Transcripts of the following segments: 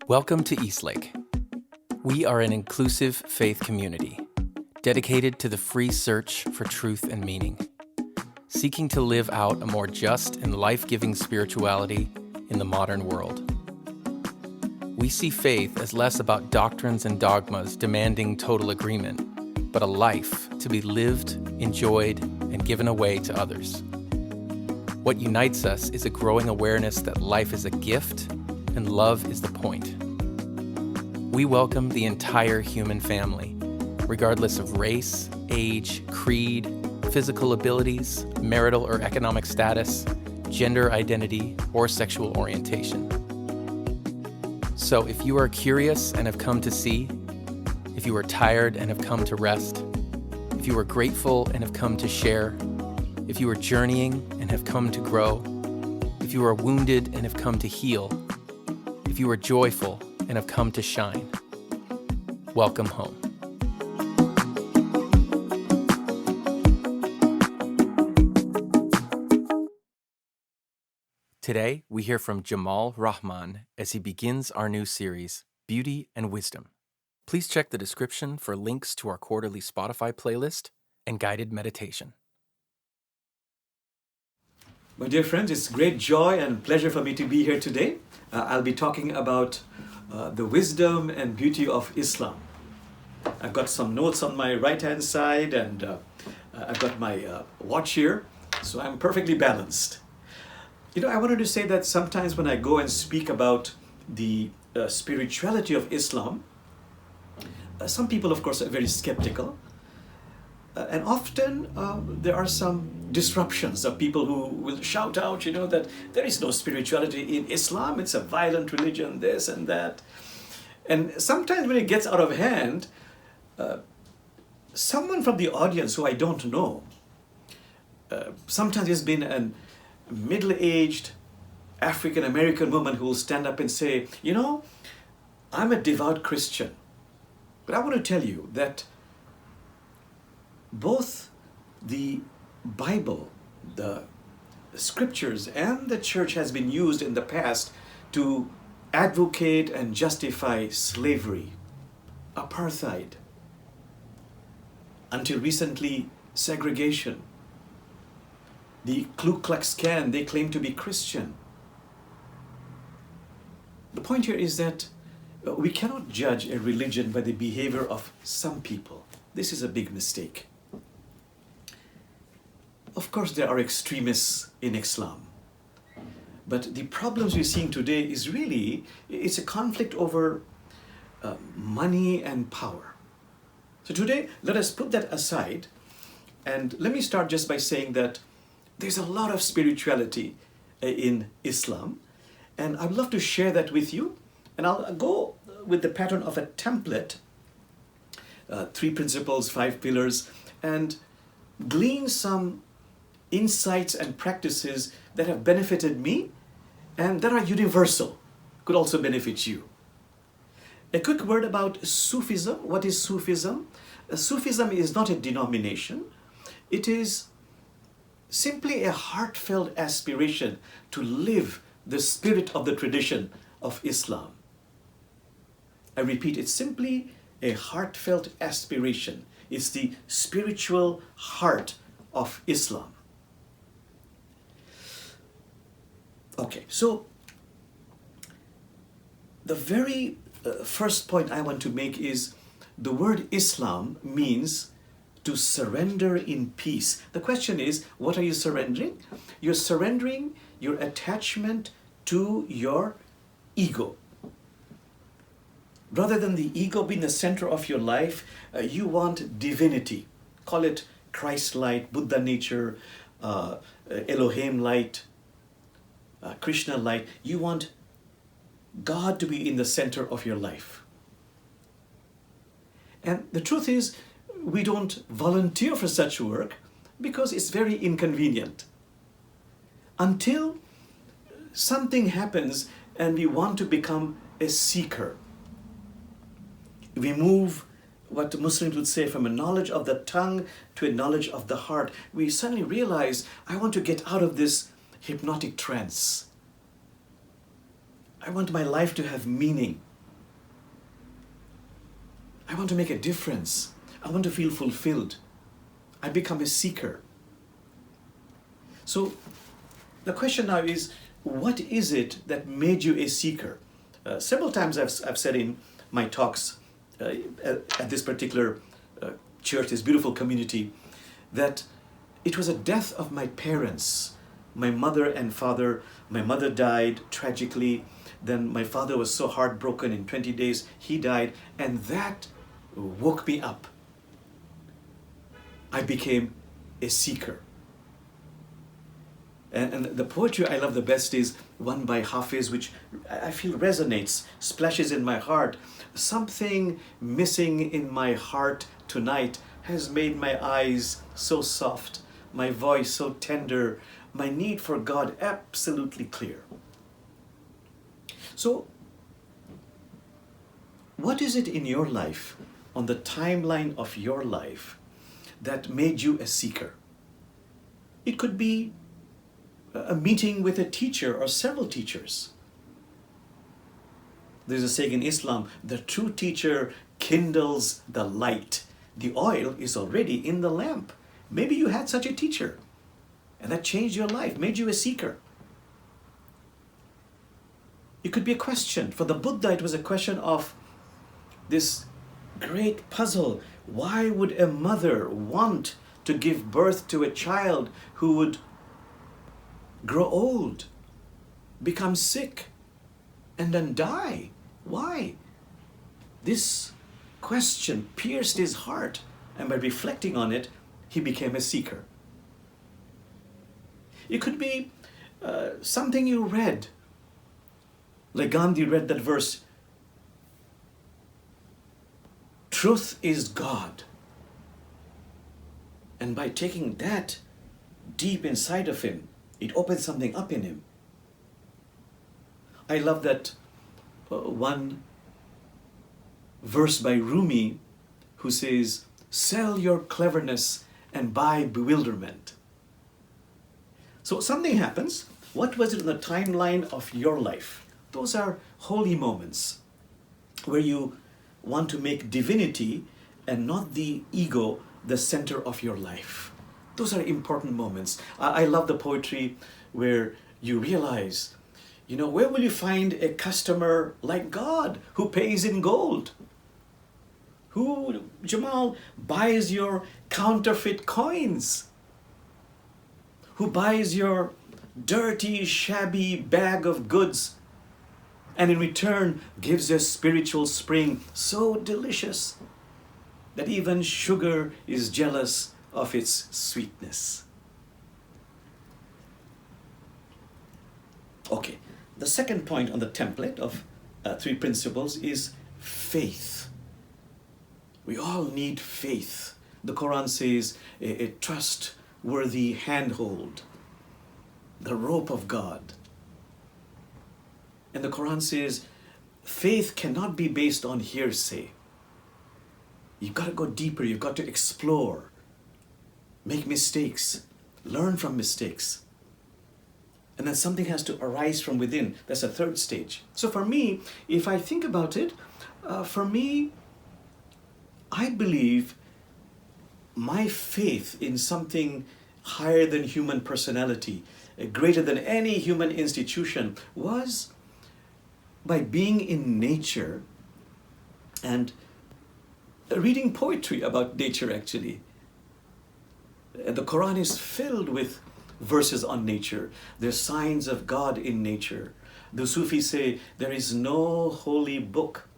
Welcome to Eastlake. We are an inclusive faith community dedicated to the free search for truth and meaning, seeking to live out a more just and life-giving spirituality in the modern world. We see faith as less about doctrines and dogmas demanding total agreement, but a life to be lived, enjoyed, and given away to others. What unites us is a growing awareness that life is a gift and love is the point. We welcome the entire human family, regardless of race, age, creed, physical abilities, marital or economic status, gender identity, or sexual orientation. So if you are curious and have come to see, if you are tired and have come to rest, if you are grateful and have come to share, if you are journeying and have come to grow, if you are wounded and have come to heal, if you are joyful and have come to shine, welcome home. Today, we hear from Jamal Rahman as he begins our new series, Beauty and Wisdom. Please check the description for links to our quarterly Spotify playlist and guided meditation. My dear friends, it's great joy and pleasure for me to be here today. I'll be talking about the wisdom and beauty of Islam. I've got some notes on my right-hand side and I've got my watch here, so I'm perfectly balanced. You know, I wanted to say that sometimes when I go and speak about the spirituality of Islam, some people, of course, are very skeptical. And often there are some disruptions of people who will shout out, that there is no spirituality in Islam. It's a violent religion, this and that. And sometimes when it gets out of hand, someone from the audience who I don't know, sometimes there's been a middle-aged African-American woman who will stand up and say, I'm a devout Christian. But I want to tell you that both the Bible, the scriptures, and the church has been used in the past to advocate and justify slavery, apartheid, until recently, segregation. The Ku Klux Klan, they claim to be Christian. The point here is that we cannot judge a religion by the behavior of some people. This is a big mistake. Of course, there are extremists in Islam. But the problems we're seeing today is really, it's a conflict over money and power. So today, let us put that aside. And let me start just by saying that there's a lot of spirituality in Islam. And I'd love to share that with you. And I'll go with the pattern of a template, 3 principles, 5 pillars, and glean some insights and practices that have benefited me and that are universal, could also benefit you. A quick word about Sufism. What is Sufism? Sufism is not a denomination. It is simply a heartfelt aspiration to live the spirit of the tradition of Islam. I repeat, it's simply a heartfelt aspiration. It's the spiritual heart of Islam. Okay, so the very first point I want to make is the word Islam means to surrender in peace. The question is, what are you surrendering? You're surrendering your attachment to your ego. Rather than the ego being the center of your life, you want divinity. Call it Christ light, Buddha nature, Elohim light, Krishna light. You want God to be in the center of your life. And the truth is, we don't volunteer for such work because it's very inconvenient. Until something happens and we want to become a seeker. We move, what Muslims would say, from a knowledge of the tongue to a knowledge of the heart. We suddenly realize, I want to get out of this hypnotic trance. I want my life to have meaning. I want to make a difference. I want to feel fulfilled. I become a seeker. So the question now is, what is it that made you a seeker? Several times I've said in my talks at this particular church, this beautiful community, that it was a death of my parents, my mother and father. My mother died tragically. Then my father was so heartbroken. In 20 days, he died. And that woke me up. I became a seeker. And the poetry I love the best is one by Hafiz, which I feel resonates, splashes in my heart. Something missing in my heart tonight has made my eyes so soft, my voice so tender, my need for God absolutely clear. So, what is it in your life, on the timeline of your life, that made you a seeker? It could be a meeting with a teacher or several teachers. There's a saying in Islam, the true teacher kindles the light. The oil is already in the lamp. Maybe you had such a teacher, and that changed your life, made you a seeker. It could be a question. For the Buddha, it was a question of this great puzzle. Why would a mother want to give birth to a child who would grow old, become sick, and then die? Why? This question pierced his heart, and by reflecting on it, he became a seeker. It could be something you read. Like Gandhi read that verse, truth is God. And by taking that deep inside of him, it opens something up in him. I love that one verse by Rumi who says, sell your cleverness and buy bewilderment. So something happens. What was it in the timeline of your life? Those are holy moments where you want to make divinity and not the ego the center of your life. Those are important moments. I love the poetry where you realize, where will you find a customer like God who pays in gold? Who, Jamal, buys your counterfeit coins? Who buys your dirty, shabby bag of goods and in return gives a spiritual spring so delicious that even sugar is jealous of its sweetness. Okay, the second point on the template of 3 principles is faith. We all need faith. The Quran says a trustworthy handhold, the rope of God. And the Quran says faith cannot be based on hearsay. You've got to go deeper, you've got to explore, make mistakes, learn from mistakes. And then something has to arise from within. That's a third stage. So for me, if I think about it, I believe my faith in something higher than human personality, greater than any human institution, was by being in nature and reading poetry about nature, actually. The Quran is filled with verses on nature. There's signs of God in nature. The Sufis say there is no holy book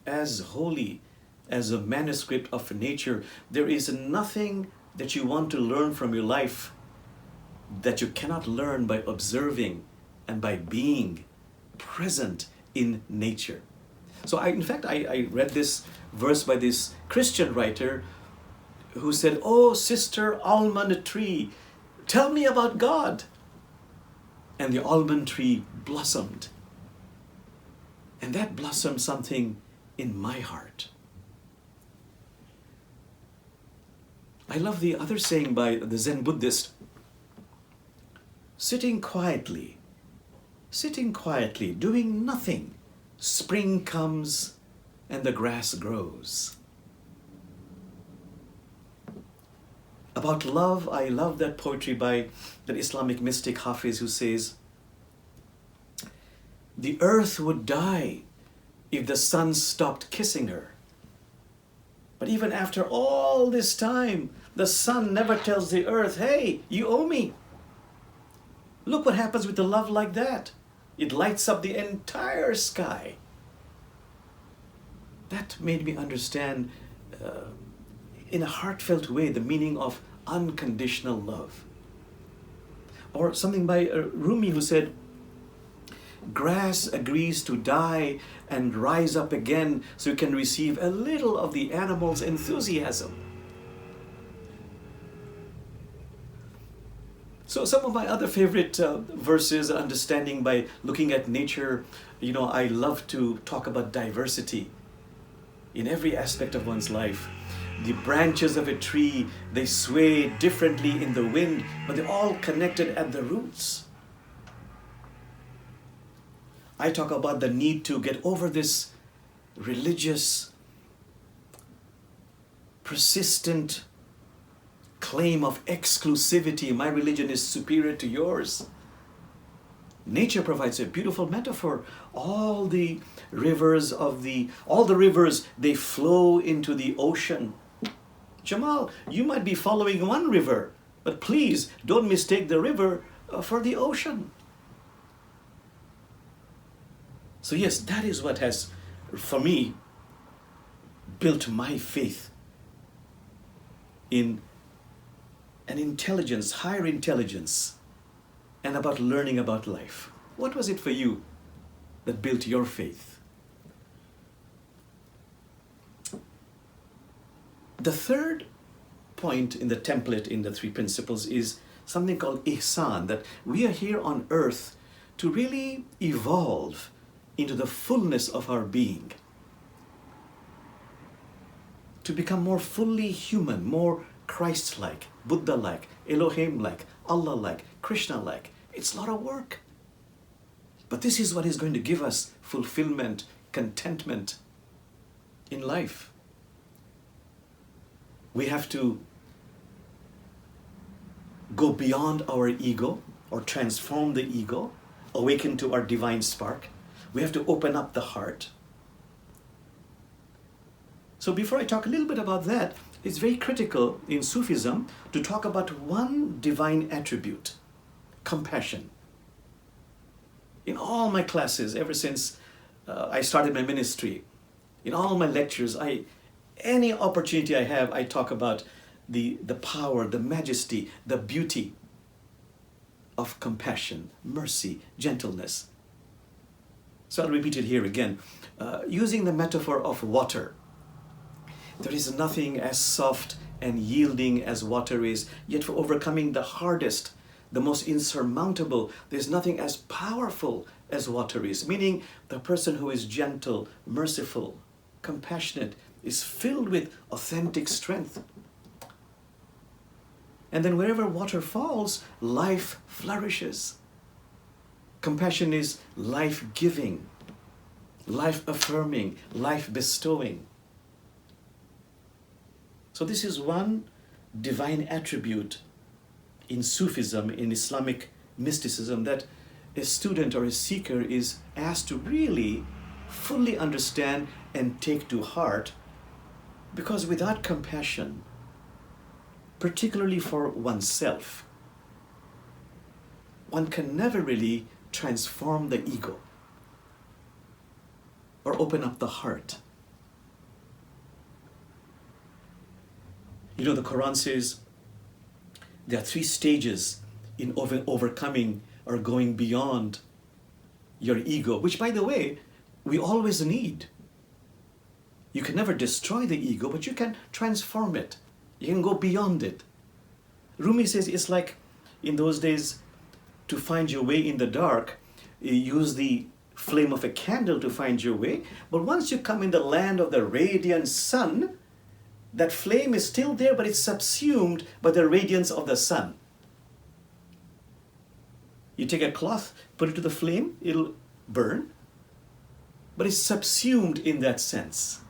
as holy as a manuscript of nature. There is nothing that you want to learn from your life that you cannot learn by observing and by being present in nature. So I read this verse by this Christian writer who said, "Oh, sister almond tree, tell me about God." And the almond tree blossomed. And that blossomed something in my heart. I love the other saying by the Zen Buddhist, sitting quietly, doing nothing, spring comes and the grass grows. About love, I love that poetry by that Islamic mystic Hafiz, who says, the earth would die if the sun stopped kissing her. But even after all this time, the sun never tells the earth, hey, you owe me. Look what happens with a love like that. It lights up the entire sky. That made me understand in a heartfelt way the meaning of unconditional love. Or something by Rumi, who said, grass agrees to die and rise up again so you can receive a little of the animal's enthusiasm. So some of my other favorite verses, understanding by looking at nature, I love to talk about diversity in every aspect of one's life. The branches of a tree, they sway differently in the wind, but they're all connected at the roots. I talk about the need to get over this religious, persistent claim of exclusivity. My religion is superior to yours. Nature provides a beautiful metaphor. All the rivers, they flow into the ocean. Jamal, you might be following one river, but please don't mistake the river for the ocean. So yes, that is what has, for me, built my faith in an intelligence, higher intelligence, and about learning about life. What was it for you that built your faith? The third point in the template in the three principles is something called Isan, that we are here on earth to really evolve into the fullness of our being, to become more fully human, more Christ-like, Buddha-like, Elohim-like, Allah-like, Krishna-like. It's a lot of work. But this is what is going to give us fulfillment, contentment in life. We have to go beyond our ego, or transform the ego, awaken to our divine spark. We have to open up the heart. So before I talk a little bit about that, it's very critical in Sufism to talk about one divine attribute, compassion. In all my classes, ever since I started my ministry, in all my lectures, any opportunity I have, I talk about the power, the majesty, the beauty of compassion, mercy, gentleness. So I'll repeat it here again. Using the metaphor of water, there is nothing as soft and yielding as water is, yet for overcoming the hardest, the most insurmountable, there's nothing as powerful as water is. Meaning the person who is gentle, merciful, compassionate, is filled with authentic strength. And then wherever water falls, life flourishes. Compassion is life-giving, life-affirming, life-bestowing. So this is one divine attribute in Sufism, in Islamic mysticism, that a student or a seeker is asked to really fully understand and take to heart, because without compassion, particularly for oneself, one can never really transform the ego or open up the heart. The Quran says there are 3 stages in overcoming or going beyond your ego, which, by the way, we always need. You can never destroy the ego, but you can transform it. You can go beyond it. Rumi says it's like in those days, to find your way in the dark, you use the flame of a candle to find your way. But once you come in the land of the radiant sun, that flame is still there, but it's subsumed by the radiance of the sun. You take a cloth, put it to the flame, it'll burn, but it's subsumed in that sense.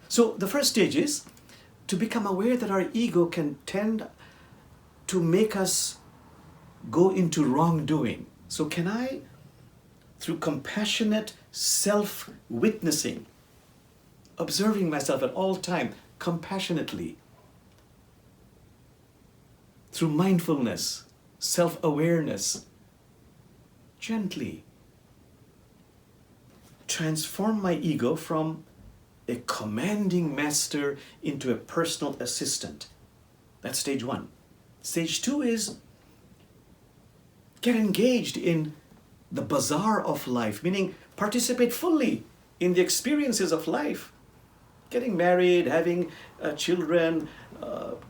So the first stage is to become aware that our ego can tend to make us go into wrongdoing. So can I, through compassionate self-witnessing, observing myself at all time compassionately, through mindfulness, self-awareness, gently transform my ego from a commanding master into a personal assistant? That's stage one. Stage two is get engaged in the bazaar of life, meaning participate fully in the experiences of life. Getting married, having children,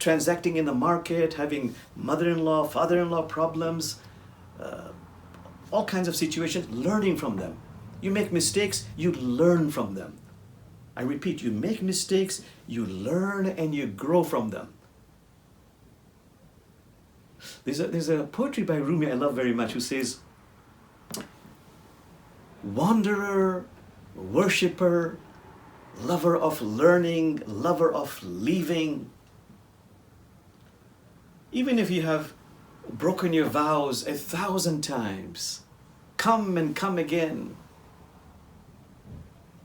transacting in the market, having mother-in-law, father-in-law problems, all kinds of situations, learning from them. You make mistakes, you learn from them. I repeat, you make mistakes, you learn and you grow from them. There's a poetry by Rumi I love very much who says, wanderer, worshipper, lover of learning, lover of leaving. Even if you have broken your vows 1,000 times, come and come again.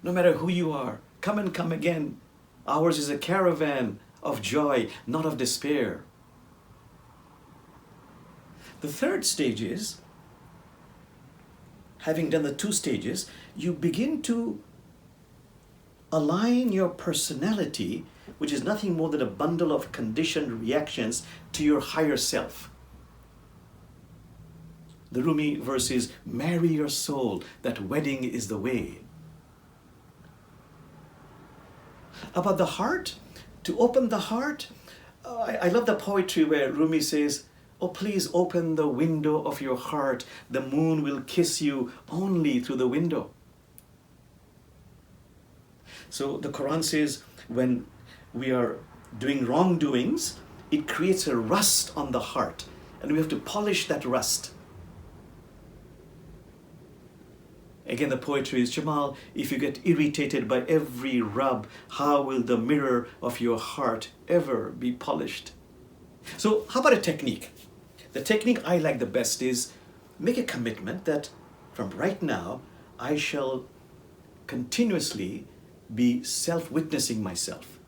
No matter who you are, come and come again. Ours is a caravan of joy, not of despair. The third stage is, having done the two stages, you begin to align your personality, which is nothing more than a bundle of conditioned reactions, to your higher self. The Rumi verse is, marry your soul, that wedding is the way. About the heart, to open the heart, I love the poetry where Rumi says, oh, please open the window of your heart. The moon will kiss you only through the window. So the Quran says when we are doing wrongdoings, it creates a rust on the heart, and we have to polish that rust. Again, the poetry is, Jamal, if you get irritated by every rub, how will the mirror of your heart ever be polished? So how about a technique? The technique I like the best is make a commitment that from right now, I shall continuously be self-witnessing myself.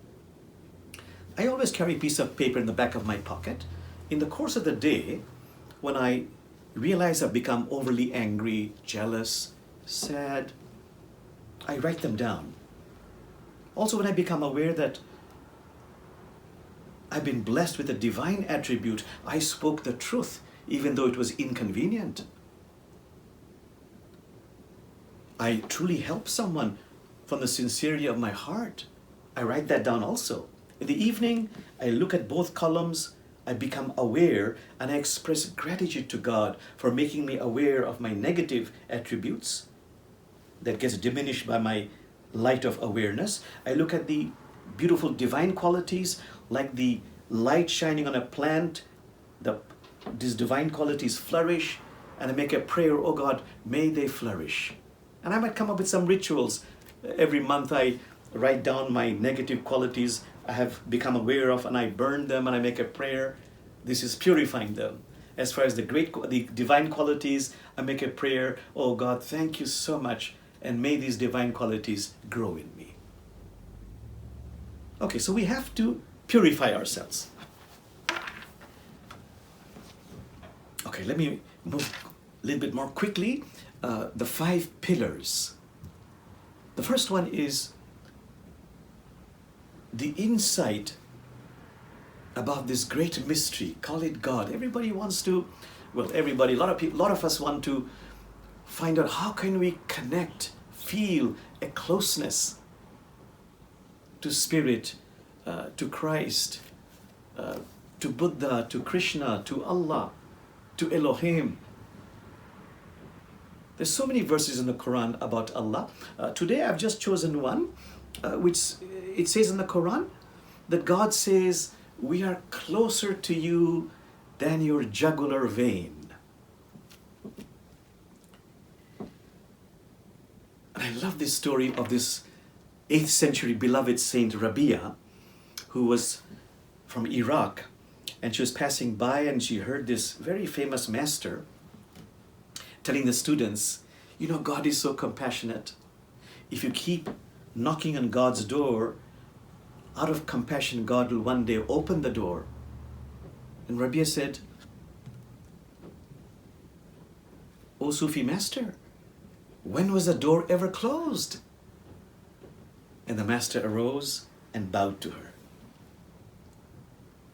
I always carry a piece of paper in the back of my pocket. In the course of the day, when I realize I've become overly angry, jealous, sad, I write them down. Also, when I become aware that I've been blessed with a divine attribute, I spoke the truth, even though it was inconvenient. I truly helped someone from the sincerity of my heart. I write that down also. In the evening, I look at both columns, I become aware, and I express gratitude to God for making me aware of my negative attributes that gets diminished by my light of awareness. I look at the beautiful divine qualities, like the light shining on a plant, these divine qualities flourish, and I make a prayer, oh God, may they flourish. And I might come up with some rituals. Every month I write down my negative qualities I have become aware of, and I burn them, and I make a prayer. This is purifying them. As far as the divine qualities, I make a prayer, oh God, thank you so much, and may these divine qualities grow in me. Okay, so we have to purify ourselves. Okay, let me move a little bit more quickly. The 5 pillars. The first one is the insight about this great mystery. Call it God. Everybody wants to, well, everybody, a lot of us want to find out how can we connect, feel a closeness to Spirit, to Christ, to Buddha, to Krishna, to Allah, to Elohim. There's so many verses in the Quran about Allah. Today I've just chosen one, which it says in the Quran that God says, we are closer to you than your jugular vein. And I love this story of this 8th century beloved saint Rabia, who was from Iraq, and she was passing by and she heard this very famous master telling the students, you know, God is so compassionate. If you keep knocking on God's door, out of compassion, God will one day open the door. And Rabia said, "O Sufi master, when was the door ever closed?" And the master arose and bowed to her.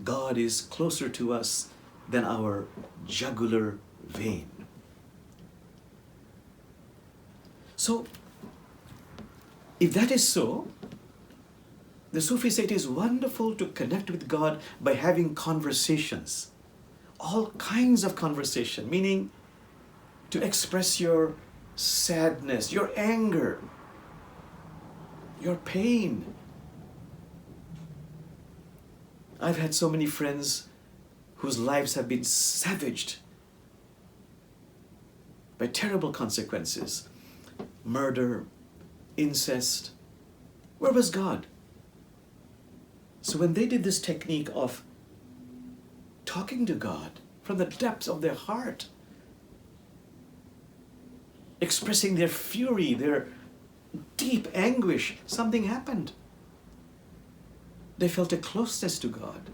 God is closer to us than our jugular vein. So, if that is so, the Sufis say it is wonderful to connect with God by having conversations, all kinds of conversation, meaning to express your sadness, your anger, your pain. I've had so many friends whose lives have been savaged by terrible consequences. Murder, incest. Where was God? So when they did this technique of talking to God from the depths of their heart, expressing their fury, their deep anguish, something happened. They felt a closeness to God.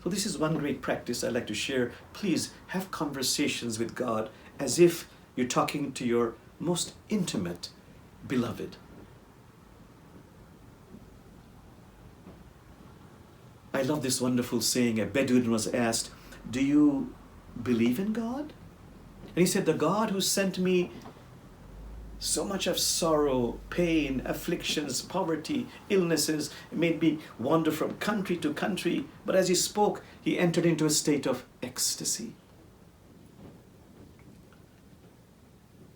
So this is one great practice I'd like to share. Please have conversations with God as if you're talking to your most intimate beloved. I love this wonderful saying. A Bedouin was asked, "Do you believe in God?" And he said, "The God who sent me so much of sorrow, pain, afflictions, poverty, illnesses, made me wander from country to country." But as he spoke, he entered into a state of ecstasy.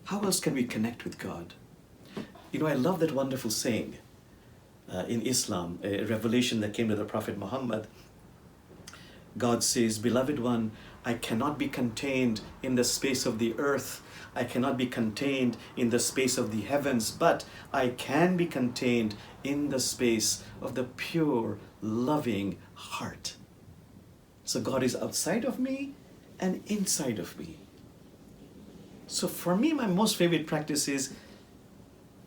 How else can we connect with God? You know, I love that wonderful saying in Islam, a revelation that came to the Prophet Muhammad. God says, "Beloved one, I cannot be contained in the space of the earth. I cannot be contained in the space of the heavens, but I can be contained in the space of the pure, loving heart." So God is outside of me and inside of me. So for me, my most favorite practice is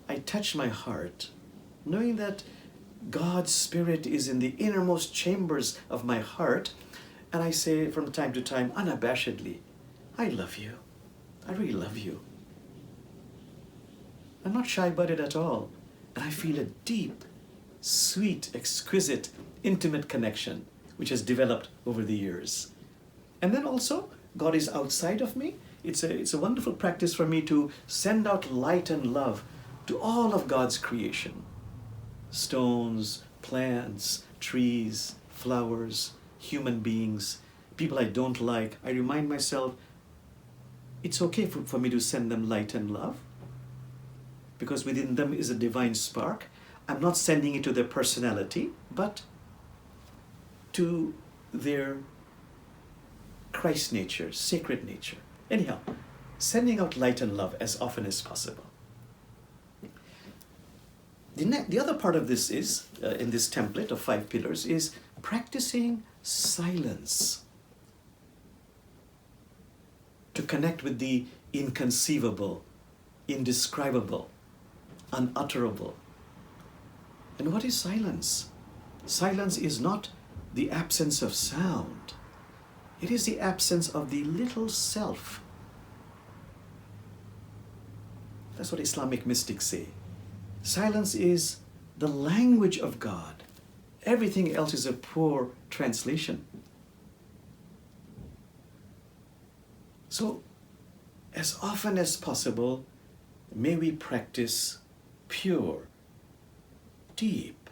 I touch my heart, knowing that God's Spirit is in the innermost chambers of my heart, and I say from time to time, unabashedly, "I love you. I really love you." I'm not shy about it at all. And I feel a deep, sweet, exquisite, intimate connection which has developed over the years. And then also, God is outside of me. It's a wonderful practice for me to send out light and love to all of God's creation. Stones, plants, trees, flowers, human beings, people I don't like. I remind myself, it's okay for me to send them light and love, because within them is a divine spark. I'm not sending it to their personality, but to their Christ nature, sacred nature. Anyhow, sending out light and love as often as possible. The other part of this is, in this template of 5 pillars, is practicing silence to connect with the inconceivable, indescribable, unutterable. And what is silence? Silence is not the absence of sound. It is the absence of the little self. That's what Islamic mystics say. Silence is the language of God. Everything else is a poor translation. So, as often as possible, may we practice pure, deep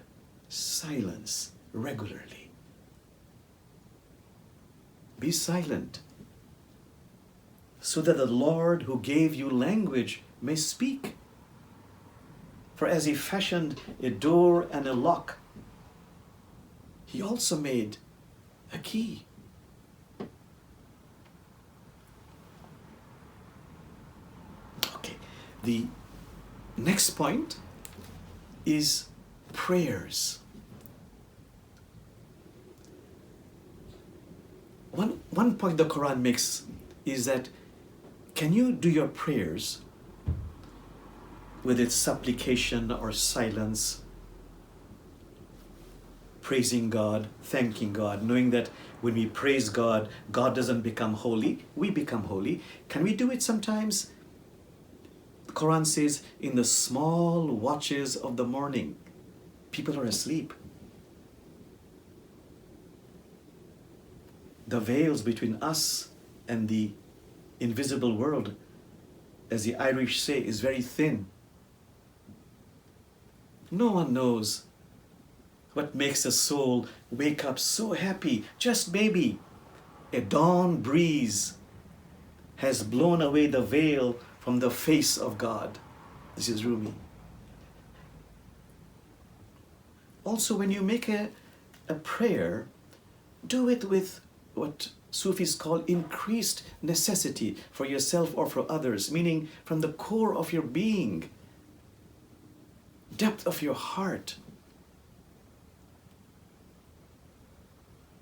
silence regularly. Be silent so that the Lord who gave you language may speak. For as he fashioned a door and a lock, he also made a key. Okay, the next point is prayers. one point the Quran makes is that can you do your prayers with its supplication or silence, praising God, thanking God, knowing that when we praise God, God doesn't become holy, we become holy. Can we do it sometimes? The Quran says, in the small watches of the morning, people are asleep. The veils between us and the invisible world, as the Irish say, is very thin. No one knows what makes a soul wake up so happy. Just maybe a dawn breeze has blown away the veil from the face of God. This is Rumi. Also, when you make a prayer, do it with what Sufis call increased necessity for yourself or for others, meaning from the core of your being, depth of your heart.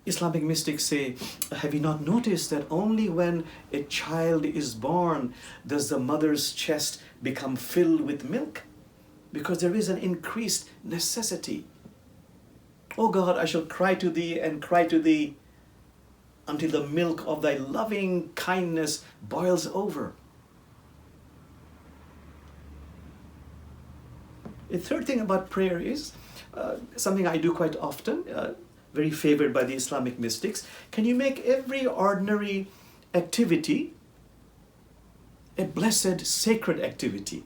Islamic mystics say, have you not noticed that only when a child is born does the mother's chest become filled with milk? Because there is an increased necessity. Oh God, I shall cry to thee and cry to thee until the milk of thy loving kindness boils over. The third thing about prayer is something I do quite often, very favored by the Islamic mystics. Can you make every ordinary activity a blessed, sacred activity?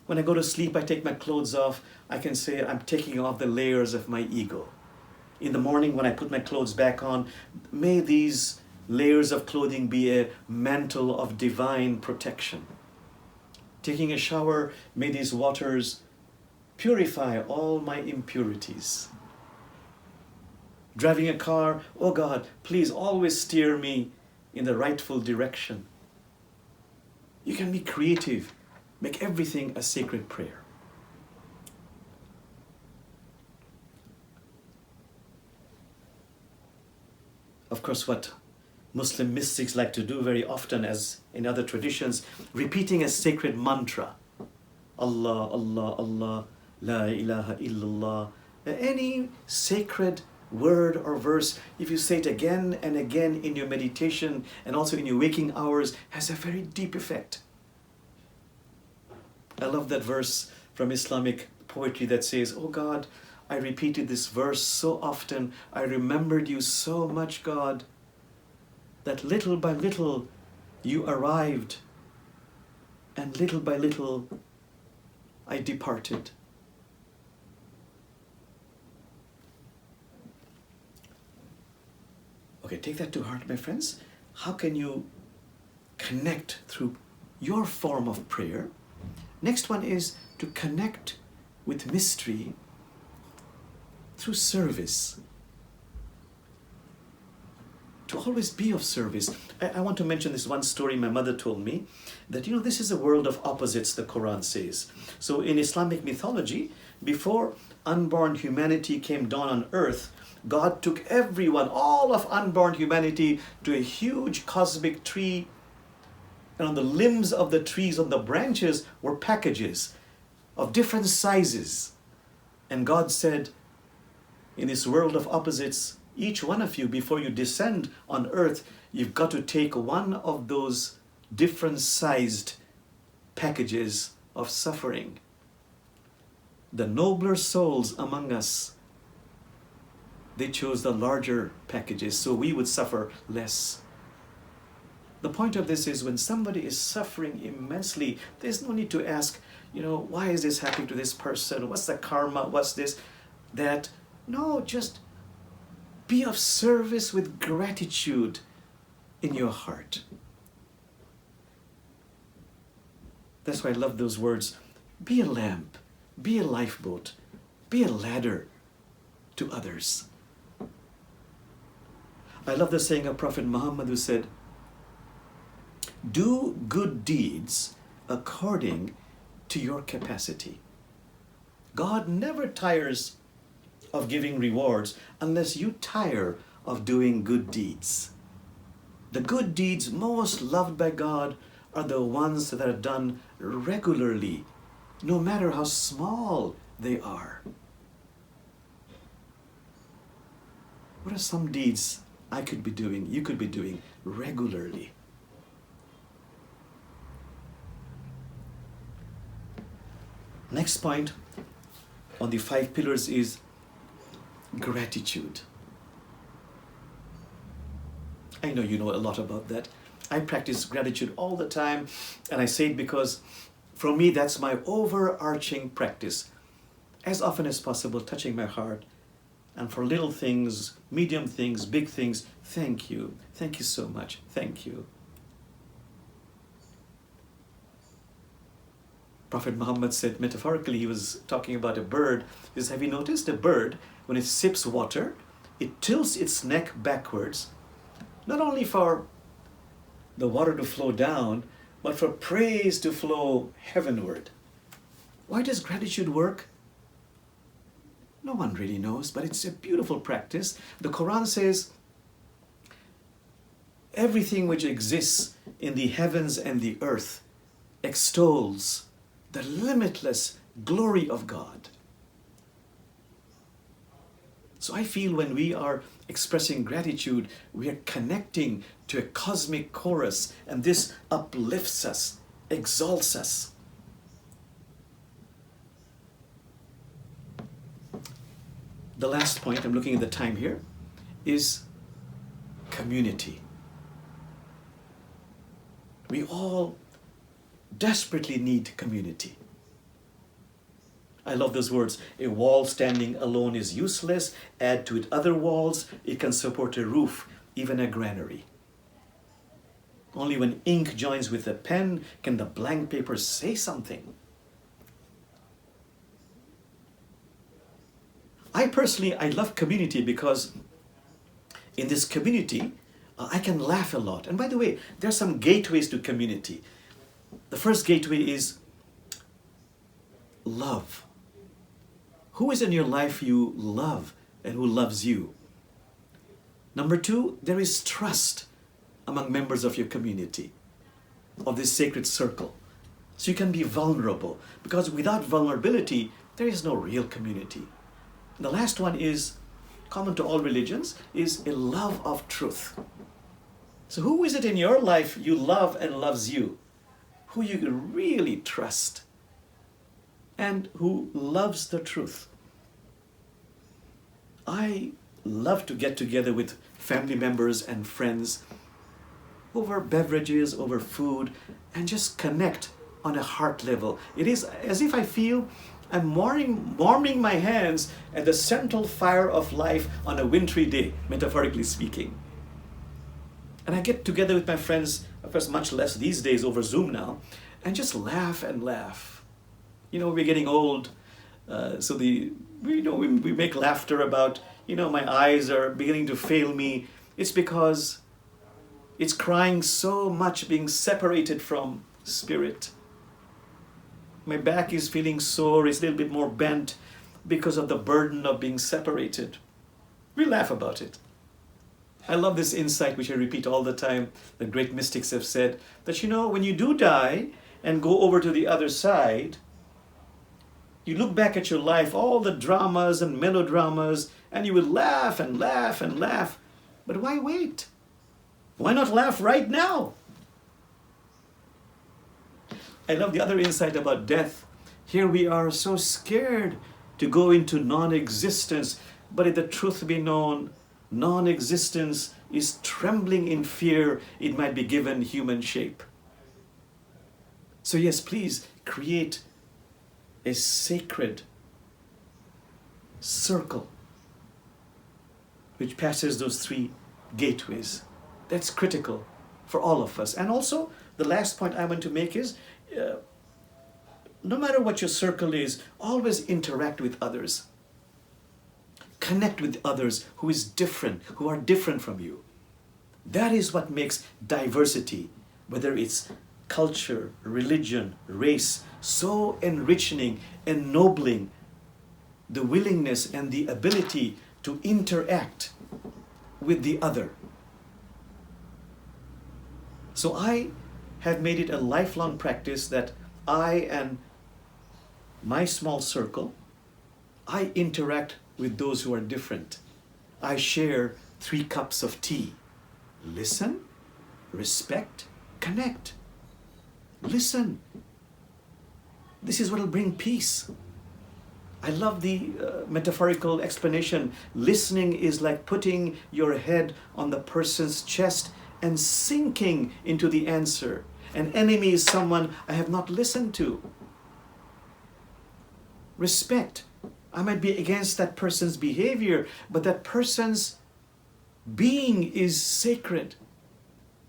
When I go to sleep, I take my clothes off. I can say I'm taking off the layers of my ego. In the morning, when I put my clothes back on, may these layers of clothing be a mantle of divine protection. Taking a shower, may these waters purify all my impurities. Driving a car, oh God, please always steer me in the rightful direction. You can be creative. Make everything a sacred prayer. Of course, what Muslim mystics like to do very often, as in other traditions, repeating a sacred mantra. Allah, Allah, Allah, La ilaha illallah. Any sacred word or verse, if you say it again and again in your meditation and also in your waking hours, has a very deep effect. I love that verse from Islamic poetry that says, oh God, I repeated this verse so often, I remembered you so much, God, that little by little you arrived, and little by little I departed. Okay, take that to heart, my friends. How can you connect through your form of prayer? Next one is to connect with mystery through service. To always be of service. I want to mention this one story my mother told me, that this is a world of opposites, the Quran says. So in Islamic mythology, before unborn humanity came down on earth, God took everyone, all of unborn humanity, to a huge cosmic tree. And on the limbs of the trees, on the branches, were packages of different sizes. And God said, in this world of opposites, each one of you, before you descend on earth, you've got to take one of those different sized packages of suffering. The nobler souls among us, they chose the larger packages so we would suffer less. The point of this is when somebody is suffering immensely, there's no need to ask, why is this happening to this person? What's the karma? What's this, that? No, just be of service with gratitude in your heart. That's why I love those words. Be a lamp, be a lifeboat, be a ladder to others. I love the saying of Prophet Muhammad who said, do good deeds according to your capacity. God never tires of giving rewards unless you tire of doing good deeds. The good deeds most loved by God are the ones that are done regularly, no matter how small they are. What are some deeds I could be doing, you could be doing regularly? Next point on the 5 pillars is gratitude. I know you know a lot about that. I practice gratitude all the time, and I say it because for me that's my overarching practice. As often as possible, touching my heart, and for little things, medium things, big things, thank you. Thank you so much. Thank you. Prophet Muhammad said, metaphorically, he was talking about a bird. He says, have you noticed a bird, when it sips water, it tilts its neck backwards, not only for the water to flow down, but for praise to flow heavenward. Why does gratitude work? No one really knows, but it's a beautiful practice. The Quran says, everything which exists in the heavens and the earth extols the limitless glory of God. So I feel when we are expressing gratitude, we are connecting to a cosmic chorus, and this uplifts us, exalts us. The last point, I'm looking at the time here, is community. We all desperately need community. I love those words. A wall standing alone is useless. Add to it other walls. It can support a roof, even a granary. Only when ink joins with the pen can the blank paper say something. I love community because in this community, I can laugh a lot. And by the way, there are some gateways to community. The first gateway is love. Who is in your life you love and who loves you? Number 2, there is trust among members of your community, of this sacred circle. So you can be vulnerable, because without vulnerability, there is no real community. And the last one is common to all religions, is a love of truth. So who is it in your life you love and loves you? Who you really trust and who loves the truth? I love to get together with family members and friends over beverages, over food, and just connect on a heart level. It is as if I feel I'm warming my hands at the central fire of life on a wintry day, metaphorically speaking. And I get together with my friends, of course much less these days over Zoom now, and just laugh and laugh. You know, we're getting old, so we make laughter about, my eyes are beginning to fail me. It's because it's crying so much being separated from spirit. My back is feeling sore, it's a little bit more bent because of the burden of being separated. We laugh about it. I love this insight, which I repeat all the time, that great mystics have said, that when you do die and go over to the other side, you look back at your life, all the dramas and melodramas, and you will laugh and laugh and laugh. But why wait? Why not laugh right now? I love the other insight about death. Here we are so scared to go into non-existence, but if the truth be known, non-existence is trembling in fear it might be given human shape. So yes, please create a sacred circle which passes those 3 gateways. That's critical for all of us. And also, the last point I want to make is, no matter what your circle is, always interact with others. Connect with others who are different from you. That is what makes diversity, whether it's culture, religion, race, so enriching, ennobling, the willingness and the ability to interact with the other. So I have made it a lifelong practice that I and my small circle, I interact with those who are different. I share 3 cups of tea. Listen, respect, connect. Listen. This is what will bring peace. I love the metaphorical explanation. Listening is like putting your head on the person's chest and sinking into the answer. An enemy is someone I have not listened to. Respect. I might be against that person's behavior, but that person's being is sacred.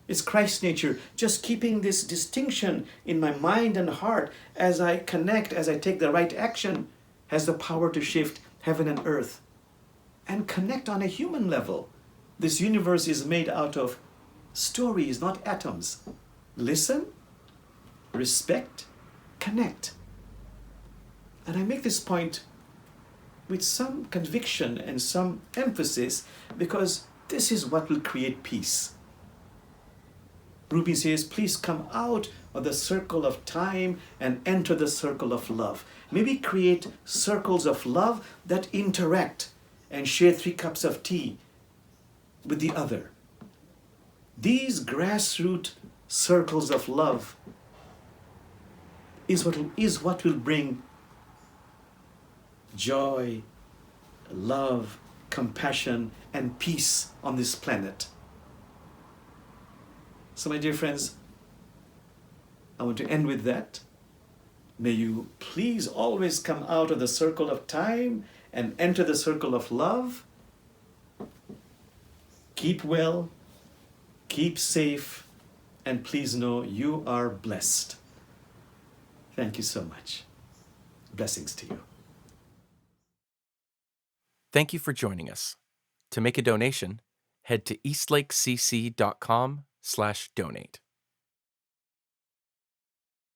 It's Christ's nature. Just keeping this distinction in my mind and heart as I connect, as I take the right action, has the power to shift heaven and earth and connect on a human level. This universe is made out of stories, not atoms. Listen, respect, connect. And I make this point with some conviction and some emphasis because this is what will create peace. Ruby says, please come out of the circle of time and enter the circle of love. Maybe create circles of love that interact and share 3 cups of tea with the other. These grassroots circles of love is what will bring joy, love, compassion, and peace on this planet. So, my dear friends, I want to end with that. May you please always come out of the circle of time and enter the circle of love. Keep well, keep safe, and please know you are blessed. Thank you so much. Blessings to you. Thank you for joining us. To make a donation, head to eastlakecc.com/donate.